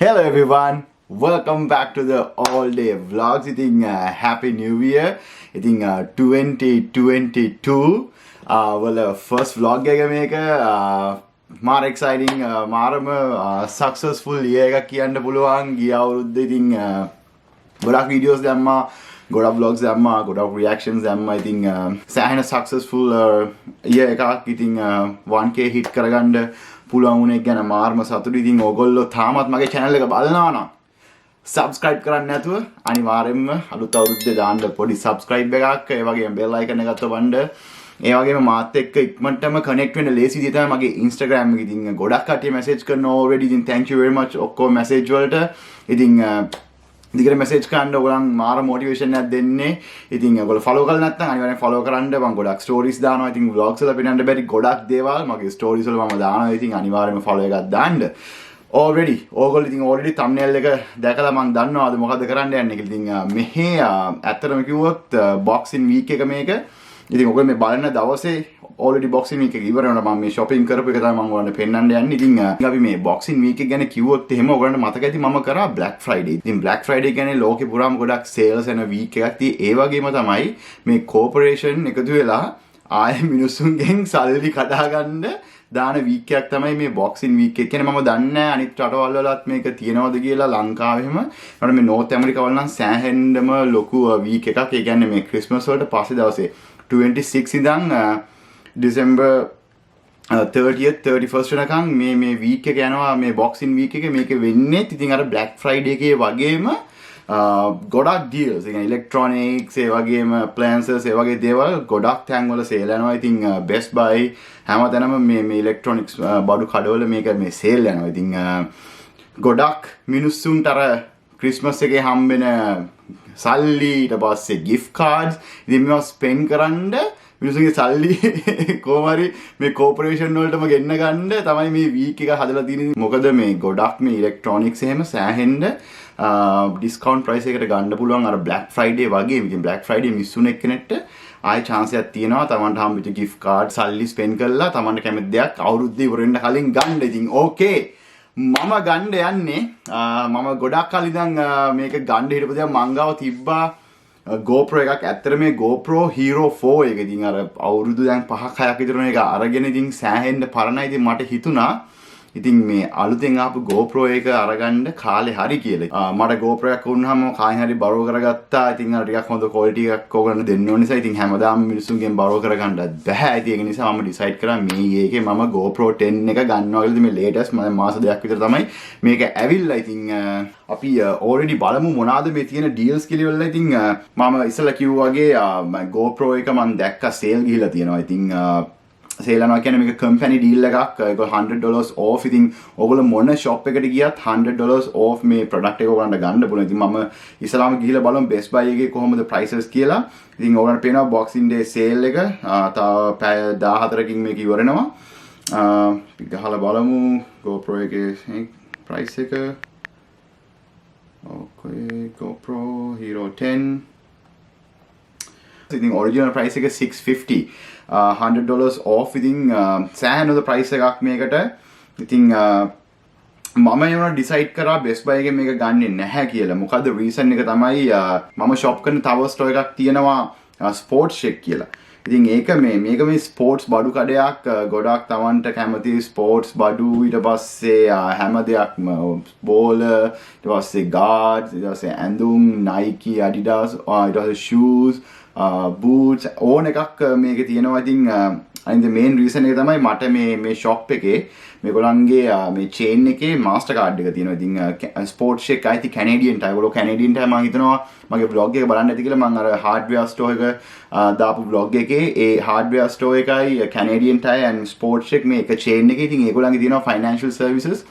Hello everyone, welcome back to the all day vlogs. ඉතින් happy new year. ඉතින් 2022 වල first vlog එක මේක මාර exciting මාරම successful year එකක් කියන්න පුළුවන්. ගිය අවුරුද්දේ ඉතින් ගොඩක් videos දැම්මා, ගොඩක් vlogs දැම්මා, ගොඩක් reactions දැම්මා. ඉතින් සෑහෙන successful year එකක්. ඉතින් 1k hit කරගන්න පුළුවන් වුණේ ගැන මාර්ම සතුටුයි. ඉතින් ඕගොල්ලෝ තාමත් මගේ channel එක බලනවා නම් subscribe කරන්න නැතුව අනිවාර්යෙන්ම අලුත් අවුරුද්දේ දාන්න පොඩි subscribe එකක්, ඒ වගේම bell icon එකත් ඔබන්න. ඒ වගේම මාත් එක්ක ඉක්මනටම connect වෙන්න ලේසි විදිය තමයි මගේ Instagram එකේ. ඉතින් ගොඩක් කට්ටිය message කරනවා already. ඉතින් thank you very much ඔක්කොම message වලට. ඉතින් දිගට message කරන්න ඔයගොල්ලන් මාර motivation එකක් දෙන්නේ. ඉතින් ඔයගොල්ලෝ follow කරලා නැත්නම් අනිවාර්යෙන් follow කරන්න. මම ගොඩක් stories දානවා. ඉතින් vlogs වල පෙන්නන්න බැරි ගොඩක් දේවල් මගේ stories වල මම දානවා. ඉතින් අනිවාර්යෙන්ම follow එකක් දාන්න. already ඕගොල්ලෝ ඉතින් already thumbnail එක දැකලා මම දන්නවාද මොකද්ද කරන්න යන්නේ කියලා. ඉතින් මෙහි ඇත්තටම කිව්වොත් boxing week එක මේක. ඉතින් ඔයගොල්ලෝ මේ බලන දවසේ already boxing week එක ඉවර වෙනවා. මම මේ shopping කරපු එක තමයි මම ඔයාලට පෙන්නන්න යන්නේ. ඉතින් අපි මේ boxing week එක ගැන කිව්වොත් එහෙම ඔයගොල්ලන්ට මතක ඇති මම කරා Black Friday. ඉතින් Black Friday කියන්නේ ලෝකෙ පුරාම ගොඩක් sales යන week එකක්. ඉතින් ඒ වගේම තමයි මේ corporation එකතු වෙලා ආයේ මිනිස්සුන්ගෙන් සල්ලි කඩා ගන්න දාන week එකක් තමයි මේ boxing week එක. කියන්නේ මම දන්නේ නැහැ අනිත් රටවල් වලත් මේක තියෙනවද කියලා. ලංකාවෙම මම මේ North America වල නම් සෑහෙන්නම ලොකු week එකක්. ඒ කියන්නේ මේ Christmas වලට පස්සේ දවසේ 26 ඉඳන් December 30th 31st වෙනකන් මේ week එක යනවා. මේ boxing week එක මේක වෙන්නේ ඉතින් අර Black Friday එකේ වගේම ගොඩක් deals. ඒ කියන්නේ electronics, ඒ වගේම appliances, ඒ වගේ දේවල් ගොඩක් තැන් වල sale යනවා. ඉතින් Best Buy හැමතැනම මේ electronics බඩු කඩවල මේක මේ sale යනවා. ඉතින් ගොඩක් මිනිස්සුන්ට අර Christmas එකේ හම්බෙන සල්ලි, ඊට පස්සේ gift cards, ඉතින් මේවා spend කරන්න මිනිස්සුන්ගේ සල්ලි කොහොමරි මේ corporation වලටම ගෙන්න ගන්න තමයි මේ week එක හදලා තියෙන්නේ. මොකද මේ ගොඩක් මේ electronics එහෙම සෑහෙන්න discount price එකට ගන්න පුළුවන් අර Black Friday වගේ. ඉතින් Black Friday මිස් වුණ එක්කෙනෙක්ට ආයෙ chance එකක් තියෙනවා තමන්ට හම්බෙච්ච gift card සල්ලි spend කරලා තමන්ට කැමති දෙයක් අවුරුද්දේ ඉවර වෙන්න කලින් ගන්න. ඉතින් okay මම ගන්න යන්නේ මම ගොඩක් කලින් ඉඳන් මේක ගන්න හිටපු දේ මං ගාව තිබ්බා GoPro එකක්. ඇත්තට මේ GoPro Hero 4 එක ඉතින් අර අවුරුදු දැන් 5-6ක් විතර මේක අරගෙන ඉතින් සෑහෙන්න පරණයි. ඉතින් මට හිතුණා ඉතින් මේ අලුතෙන් ආපු GoPro එක අරගන්න කාලේ හරි කියලා. මට GoPro එකක් වුණාම කායින් හරි බරෝ කරගත්තා. ඉතින් අර ටිකක් හොඳ quality එකක් ඕගොල්ලන්ට දෙන්න ඕන නිසා ඉතින් හැමදාම මිනිස්සුන්ගෙන් බරෝ කරගන්නත් බෑ. ඉතින් ඒක නිසා මම decide කරා මේ එකේ මම GoPro 10 එක ගන්නවා කියලා. මේ latest මම මාස දෙකක් විතර තමයි මේක ඇවිල්ලා. ඉතින් අපි already බලමු මොනවාද මේ තියෙන deals කියලා වෙලා. ඉතින් මම ඉස්සෙල්ලා කිව්වා වගේ GoPro එක මම දැක්කා sale ගිහිලා තියෙනවා. ඉතින් sale යනවා කියන්නේ මේක company deal එකක්. ඒක $100 off. ඉතින් ඔයගොල්ලෝ මොන shop එකට ගියත් $100 off මේ product එක ඔයගොල්ලන්ට ගන්න පුළුවන්. ඉතින් මම ඉස්සලාම ගිහිල්ලා බලමු Best Buy එකේ කොහොමද prices කියලා. ඉතින් ඔයගොල්ලන්ට පේනවා Boxing Day sale එක තව පැය 14කින් මේක ඉවර වෙනවා. අපි ගහලා බලමු GoPro එකේ price එක. Okay, GoPro Hero 10. ඉතින් original price එක $650. $100 off. ඉතින් සෑහෙන හොඳ price එකක් මේකට. ඉතින් මම යනවා decide කරා Best Buy එකේ මේක ගන්නෙ නැහැ කියලා. මොකද reason එක තමයි මම shop කරන තව store එකක් තියෙනවා Sports Check කියලා. ඉතින් ඒක මේක මේ sports බඩු කඩයක්. ගොඩක් Tamanට කැමති sports බඩු, ඊට පස්සේ හැම දෙයක්ම ball, ඊට පස්සේ guards, ඊට පස්සේ ඇඳුම්, Nike, Adidas, ඊට පස්සේ shoes, boots ඕන එකක් මේකේ තියෙනවා. ඉතින් අනිත් main reason එක තමයි මට මේ shop එකේ මේගොල්ලන්ගේ මේ chain එකේ master card එක තියෙනවා. ඉතින් sports check අයිති Canadian tie. ඒගොල්ලෝ Canadian tie මම හිතනවා මගේ vlog එක බලන්න ඇති කියලා. මම අර hardware store එක දාපු vlog එකේ ඒ hardware store එකයි Canadian tie and sports check මේ එක chain එකේ. ඉතින් ඒගොල්ලන්ගේ තියෙනවා financial services,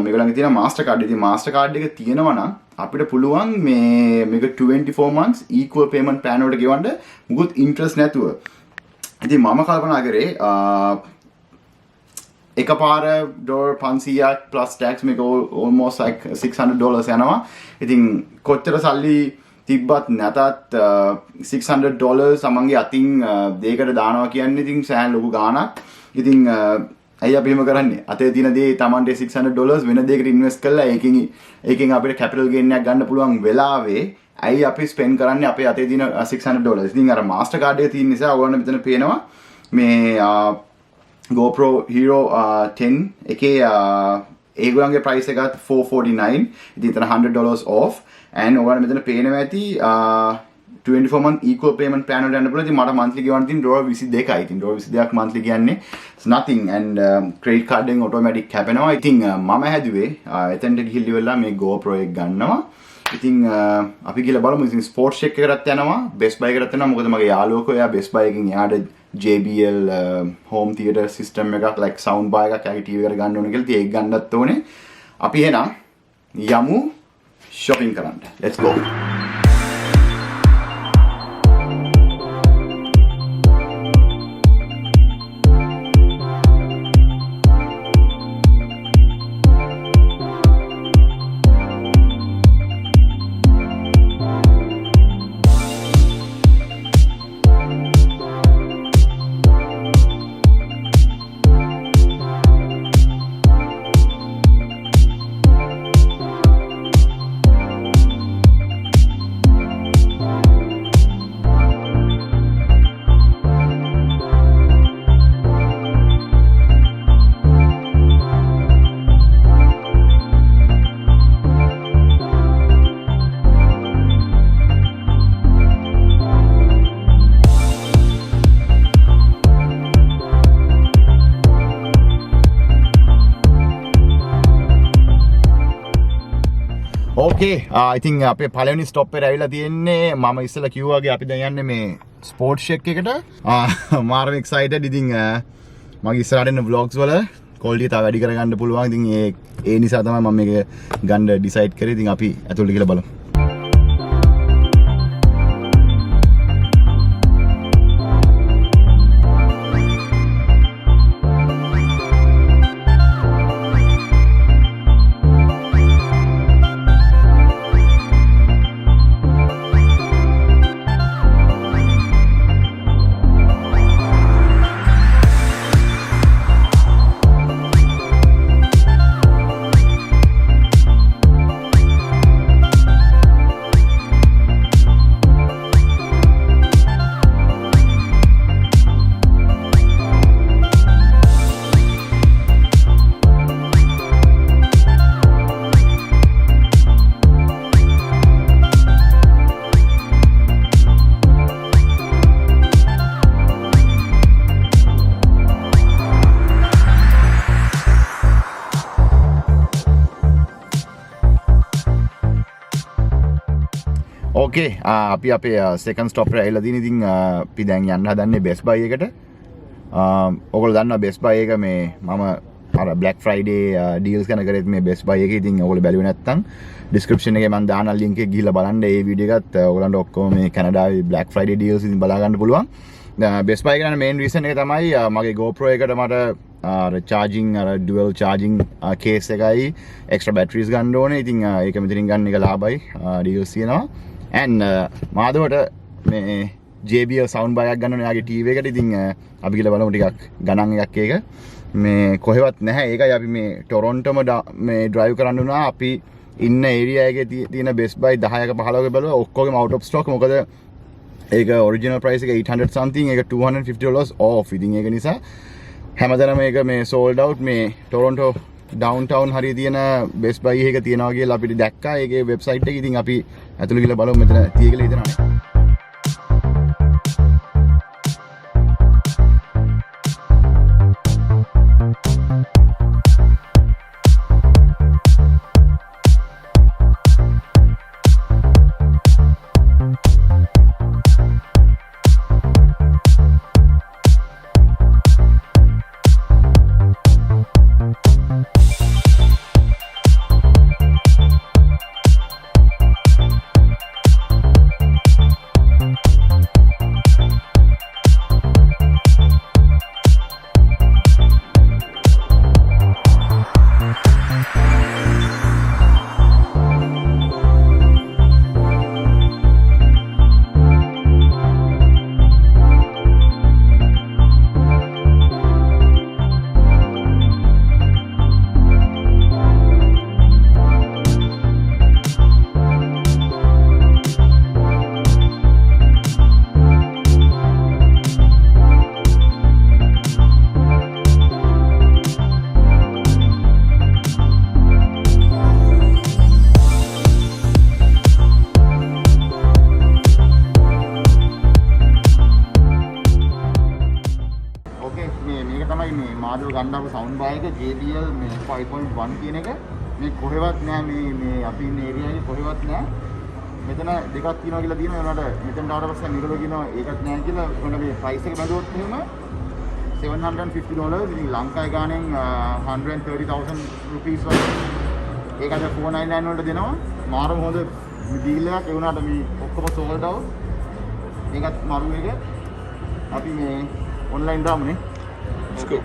මේගොල්ලන්ගේ තියෙනවා master card. ඉතින් master card එක තියෙනවා නම් අපිට පුළුවන් මේක 24 months equal payment plan වලට ගෙවන්න මුකුත් interest නැතුව. ඉතින් මම කල්පනා කරේ එකපාර $500ක් plus tax මේක almost like $600 යනවා. ඉතින් කොච්චර සල්ලි තිබ්බත් නැතත් $600 සමන්ගේ අතින් දෙයකට දානවා කියන්නේ ඉතින් සෑහෙන ලොකු ගාණක්. ඉතින් ඇයි අපි එහෙම කරන්නේ? අතේ තියෙන දේ Tamante $600 වෙන දෙයකට ඉන්වෙස්ට් කරලා ඒකෙන් අපිට කැපිටල් ගේන් එකක් ගන්න පුළුවන් වෙලාවේ ඇයි අපි ස්පෙන්ඩ් කරන්නේ අපේ අතේ තියෙන $600? ඉතින් අර මාස්ටර් කාඩ් එක තියෙන නිසා ඔයගොල්ලෝ මෙතන පේනවා මේ GoPro Hero 10 එකේ ඒගොල්ලන්ගේ ප්‍රයිස් එකත් $449. ඉතින් එතන $100 off and ඔයගොල්ලෝ මෙතන පේනවා ඇති 24 month equal payment plan වලට යන්න පුළුවන්. ඉතින් මට monthly ගෙවන්න තියෙන $22යි. ඉතින් $22ක් monthly කියන්නේ it's nothing and credit card එකෙන් automatic කැපෙනවා. ඉතින් මම හැදුවේ එතනට ගිහිල්ලා ඉවරලා මේ GoPro එක ගන්නවා. ඉතින් අපි ගිහලා බලමු. ඉතින් ස්පෝර්ට්ස් චෙක් එකකටත් යනවා, බෙස්ට් බයි එකකටත් යනවා. මොකද මගේ යාළුවකෝ එයා බෙස්ට් බයි එකකින් එයාට JBL home theater system එකක් like sound bar එකක් එයාගේ TV එකට ගන්න ඕනේ කියලා. ඉතින් ඒක ගන්නත් ඕනේ. අපි එහෙනම් යමු shopping කරන්න. Let's go. Okay, I think අපේ පළවෙනි ස්ටොප් එක ඇවිල්ලා තියෙන්නේ මම ඉස්සෙල්ලා කිව්වා වගේ අපි දැන් යන්නේ මේ ස්පෝර්ට්ස් ෂෙක් එකට. මාරම එක්සයිටඩ්. ඉතින් මගේ ඉස්සරහට එන vlogs වල quality තව වැඩි කරගන්න පුළුවන්. ඉතින් ඒ නිසා තමයි මම මේක ගන්න decide කරේ. ඉතින් අපි ඇතුළට ගිහලා බලමු. Okay, අපි අපේ second stop එක ඇවිල්ලා තියෙන. ඉතින් අපි දැන් යන්න හදන්නේ Best Buy එකට. ඔයගොල්ලෝ දන්නවා Best Buy එක මේ මම අර Black Friday deals කරන කරේත් මේ Best Buy එකේ. ඉතින් ඔයගොල්ලෝ බැලුවේ නැත්නම් description එකේ මම දාන link එක ගිහිල්ලා බලන්න. ඒ වීඩියෝ එකත් ඔයගොල්ලන්ට ඔක්කොම මේ කැනඩාවේ Black Friday deals ඉතින් බලා ගන්න පුළුවන්. Best Buy එක යන main reason එක තමයි මගේ GoPro එකට මට charging dual charging case එකයි extra batteries ගන්න ඕනේ. ඉතින් ඒක මෙතනින් ගන්න එක ලාභයි. deals තියෙනවා. and මාදවට මේ JBL sound bar එකක් ගන්න ඕනේ යාගේ TV එකට. ඉතින් අපි කියලා බලමු ටිකක් ගණන් එකක් ඒක මේ කොහෙවත් නැහැ. ඒකයි අපි මේ ටොරොන්ටෝම මේ drive කරන්න උනා. අපි ඉන්න area එකේ තියෙන Best Buy 10ක 15ක බැලුවා ඔක්කොගේම out of stock. මොකද ඒක original price එක 800 something, ඒක $250 off. ඉතින් ඒක නිසා හැමදාම මේක මේ sold out. මේ ටොරොන්ටෝ downtown හරිය තියෙන Best Buy එක තියෙනවා කියලා අපිට දැක්කා ඒකේ website එකේ. ඉතින් අපි ඇතුළේ ගිහලා බලමු මෙතන තියෙ කියලා හිතනවා. JBL මේ 5.1 කියන එක මේ කොහෙවත් නෑ මේ අපි ඉන්න ඒරියා එකේ කොහෙවත් නෑ. මෙතන දෙකක් තියෙනවා කියලා තියෙනවා. ඒනට මෙතනට ආවට පස්සේ නිරල කියනවා ඒකත් නෑ කියලා. උනට මේ ප්‍රයිස් එක බැලුවොත් එහෙම $750. ඉතින් ලංකාවේ ගාණෙන් 130,000 rupees වගේ. ඒක අද 499 වලට දෙනවා. මාරම හොඳ ඩීල් එකක්. ඒ වුණාට මේ ඔක්කොම sold out. මේකත් මරු එක. අපි මේ online දාමුනේ. Let's go.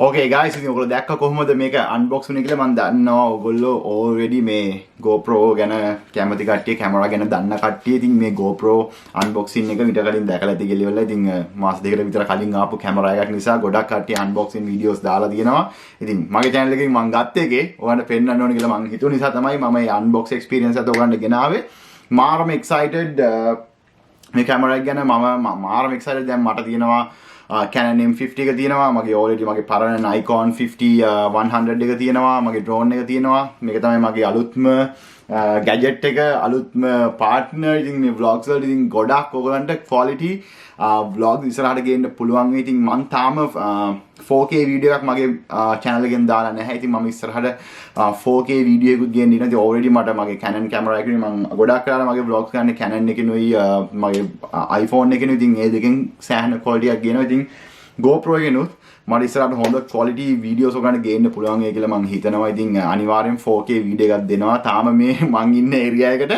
Okay guys, ඉතින් ඔයගොල්ලෝ දැක්ක කොහොමද මේක unbox වුනේ කියලා මම දන්නවා ඔයගොල්ලෝ already මේ GoPro ගැන කැමති කට්ටිය කැමරා ගැන දන්න කට්ටිය ඉතින් මේ GoPro unboxing එක විතර කලින් දැකලා ඇති කියලා ඉවරලා ඉතින් මාස දෙකකට විතර කලින් ආපු කැමරා එකක් නිසා ගොඩක් කට්ටිය unboxing videos දාලා තියෙනවා. ඉතින් මගේ channel එකෙන් මම ගත්ත එකේ ඔයාලට පෙන්නන්න ඕනේ කියලා මම හිතුව නිසා තමයි මම මේ unbox experience එක ඔයාලට ගෙනාවේ. මාරම excited මේ කැමරා එක ගැන මම මාරම excited දැන් මට තියෙනවා Canon M50 එක තියෙනවා මගේ already මගේ පරණ Nikon 50 100 එක තියෙනවා මගේ drone එක තියෙනවා මේක තමයි මගේ අලුත්ම gadget එක අලුත්ම partner ඉතින් මේ vlogs වලට ඉතින් ගොඩක් ඔයගලන්ට quality vlogs ඉස්සරහට ගේන්න පුළුවන් වෙයි ඉතින් මම තාම 4K වීඩියෝ එකක් මගේ channel එකෙන් දාලා නැහැ ඉතින් මම ඉස්සරහට 4K වීඩියෝ එකකුත් ගේන්න ඉතින් already මට මගේ Canon camera එකේ මම ගොඩක් කරලා මගේ vlogs ගන්න Canon එකෙනුයි මගේ iPhone එකෙනුයි ඉතින් ඒ දෙකෙන් සෑහෙන quality එකක් ගේනවා ඉතින් GoPro එකෙනුත් මට ඉස්සරහට හොඳ quality videos ඔයගලන්ට ගේන්න පුළුවන් වෙයි කියලා මම හිතනවා ඉතින් අනිවාර්යෙන් 4K වීඩියෝ එකක් දෙනවා තාම මේ මං ඉන්න area එකට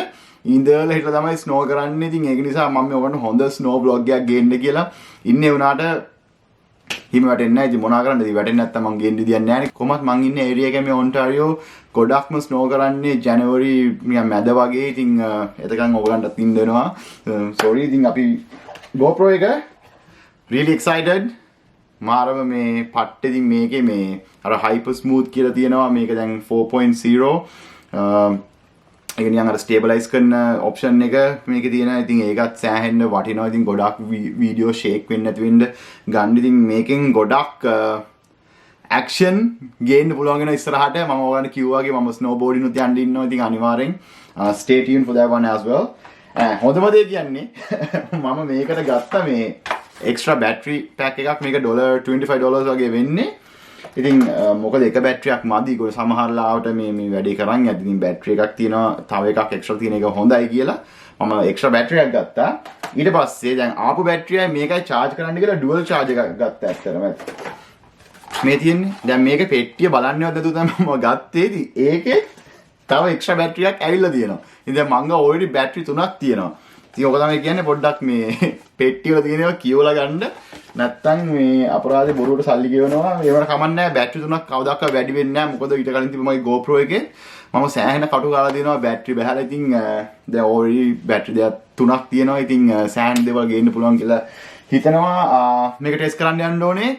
ඉඳලා හිටලා තමයි ස්නෝ කරන්නේ ඉතින් ඒක නිසා මම මේ ඔයගොල්ලන්ට හොඳ ස්නෝ vlog එකක් ගේන්න කියලා ඉන්නේ වුණාට හිම වැටෙන්නේ නැහැ ඉතින් මොනා කරන්නද වැටෙන්නේ නැත්තම් මං ගේන්න දෙන්නේ නැහැ නේ කොහොමත් මං ඉන්නේ ඒරියා එකේ මේ ඔන්ටාරියෝ ගොඩක්ම ස්නෝ කරන්නේ ජනවරි නිකන් මැද වගේ ඉතින් එතකන් ඔයගලන්ටත් ඉන්න වෙනවා sorry ඉතින් අපි GoPro එක really excited මාරම මේ පට්ටේ ඉතින් මේකේ මේ අර hyper smooth කියලා තියෙනවා මේක දැන් 4.0 ඒක නිකන් අර ස්ටේබලයිස් කරන ඔප්ෂන් එක මේකේ තියෙනවා. ඉතින් ඒකත් සෑහෙන්න වටිනවා. ඉතින් ගොඩක් වීඩියෝ ෂේක් වෙන්නේ නැති වෙන්න ගන්න. ඉතින් මේකෙන් ගොඩක් ඇක්ෂන් ගේන්න පුළුවන් වෙන ඉස්සරහට මම ඔයාලට කිව්වා වගේ මම ස්නෝබෝඩින් උත් යන්න ඉන්නවා. ඉතින් අනිවාර්යෙන් stay tuned for that one as well. හොඳම දේ කියන්නේ මම මේකට ගත්ත මේ extra battery pack එකක් මේක $25 වගේ වෙන්නේ. ඉතින් මොකද එක බැටරියක් මදි ඒක සමහර ලාවට මේ වැඩේ කරන් යද්දි ඉතින් බැටරි එකක් තියෙනවා තව එකක් එක්ස්ට්‍රා තියෙන එක හොඳයි කියලා මම එක්ස්ට්‍රා බැටරියක් ගත්තා ඊට පස්සේ දැන් ආපු බැටරියයි මේකයි charge කරන්න කියලා dual charge එකක් ගත්තා ඇත්තටම මේ තියෙන්නේ දැන් මේක පෙට්ටිය බලන්නවත් නැතුව තමයි මම ගත්තේ ඉතින් ඒකේ තව එක්ස්ට්‍රා බැටරියක් ඇවිල්ලා තියෙනවා ඉතින් දැන් මංග already බැටරි 3ක් තියෙනවා ඉතින් ඔක තමයි කියන්නේ පොඩ්ඩක් මේ පෙට්ටිය වල තියෙනවා කියවලා ගන්න නැත්තම් මේ අපරාධේ බොරුවට සල්ලි ගෙවනවා ඒවට කමන්නේ නැහැ බැටරි 3ක් කවදාවත් වැඩි වෙන්නේ නැහැ මොකද ඊට කලින් තිබ්බ මගේ GoPro එකේ මම සෑහෙන කටු ගාලා දෙනවා බැටරි බහැලා ඉතින් දැන් already බැටරි දෙක 3ක් තියෙනවා ඉතින් සෑහෙන දේවල් ගේන්න පුළුවන් කියලා හිතනවා මේක ටෙස්ට් කරන්න යන්න ඕනේ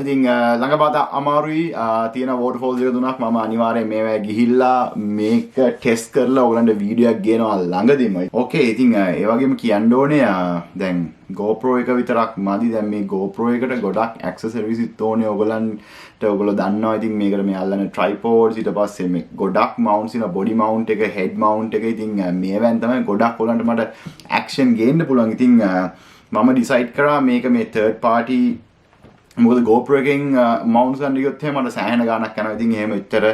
ඉතින් ළඟපාත අමාරුයි තියෙන waterfalls එක 3ක් මම අනිවාර්යයෙන් මේවා ගිහිල්ලා මේක ටෙස්ට් කරලා ඔයගලන්ට වීඩියෝ එකක් ගේනවා ළඟදීම. ඕකේ ඉතින් ඒ වගේම කියන්න ඕනේ දැන් GoPro එක විතරක් මදි දැන් මේ GoPro එකට ගොඩක් accessories ඉත් ඕනේ ඔයගලන්ට ඔයගොල්ලෝ දන්නවා ඉතින් මේකට මේ අල්ලන tripods ඊට පස්සේ මේ ගොඩක් mounts ඉන body mount එක head mount එක ඉතින් මේවෙන් තමයි ගොඩක් ඔයගලන්ට මට action ගේන්න පුළුවන්. ඉතින් මම decide කරා මේක මේ third party මොකද GoPro එකෙන් මවුන්ට්ස් ගන්න ගියොත් එහෙම මට සෑහෙන ගාණක් යනවා. ඉතින් එහෙම විතර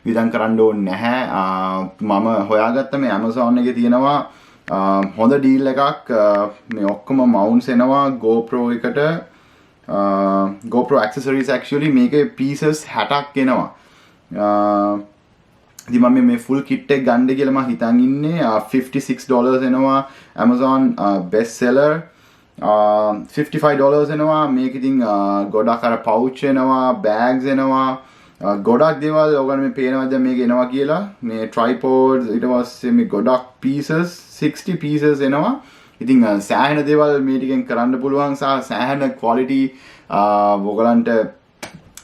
විදන් කරන්න ඕනේ නැහැ. මම හොයාගත්ත මේ Amazon එකේ තියෙනවා හොඳ ඩීල් එකක් මේ ඔක්කොම මවුන්ට්ස් එනවා GoPro එකට GoPro accessories actually මේකේ pieces 60ක් එනවා. ඉතින් මම මේ full kit එක ගන්න කියලා මම හිතන් ඉන්නේ $56 එනවා Amazon best seller $55 එනවා මේක ඉතින් ගොඩක් අර pouch එනවා bags එනවා ගොඩක් දේවල් ඔයගොල්ලෝ මේ පේනවාද මේක එනවා කියලා මේ tripods ඊට පස්සේ මේ ගොඩක් pieces 60 pieces එනවා ඉතින් සෑහෙන දේවල් මේ ටිකෙන් කරන්න පුළුවන් සෑහෙන quality ඔයගලන්ට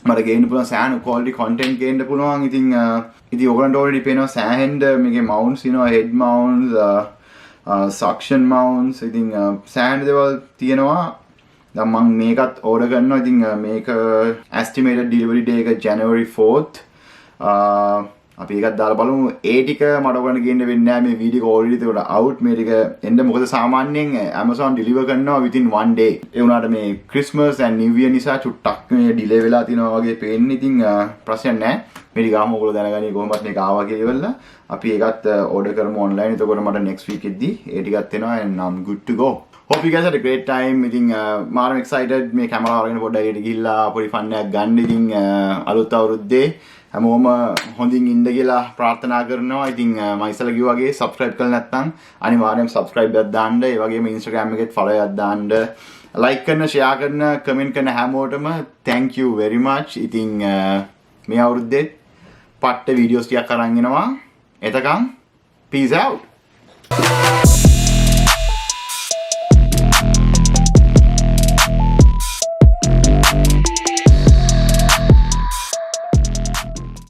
මට ගේන්න පුළුවන් සෑහෙන quality content ගේන්න පුළුවන් ඉතින් ඔයගලන්ට already පේනවා සෑහෙන මේකේ mounts ඉනවා head mounts suction mounts ඉතින් සෑහෙන දේවල් තියෙනවා දැන් මම මේකත් ඕඩර් කරනවා ඉතින් මේක estimated delivery day එක January 4th අපි ඒකත් දාලා බලමු ඒ ටික මට ඔයගොල්ලන්ට ගේන්න වෙන්නේ නැහැ මේ වීඩියෝ එක already ඒකට out මේ ටික එන්න මොකද සාමාන්‍යයෙන් Amazon deliver කරනවා within one day ඒ වුණාට මේ Christmas and New Year නිසා චුට්ටක් මේ delay වෙලා තියෙනවා වගේ පේන්නේ ඉතින් ප්‍රශ්නයක් නැහැ මේ ටික ආවම ඔයගොල්ලෝ දැනගනි කොහොමද මේක ආවා කියලා අපි ඒකත් order කරමු online එතකොට මට next week එද්දි ඒ ටිකත් එනවා and I'm good to go hope you guys had a great time ඉතින් මාරම excited මේ කැමරාව අරගෙන පොඩ්ඩක් එකට ගිහිල්ලා පොඩි fun එකක් ගන්න ඉතින් අලුත් අවුරුද්දේ හැමෝම හොඳින් ඉන්න කියලා ප්‍රාර්ථනා කරනවා ඉතින් මම ඉස්සෙල්ලා කිව්වා වගේ subscribe කරලා නැත්නම් අනිවාර්යෙන් subscribe එකක් දාන්න ඒ වගේම Instagram එකෙත් follow එකක් දාන්න like කරන share කරන comment කරන හැමෝටම thank you very much. ඉතින් මේ අවුරුද්දේ පට්ට videos ටිකක් අරන් එනවා. එතකන් peace out.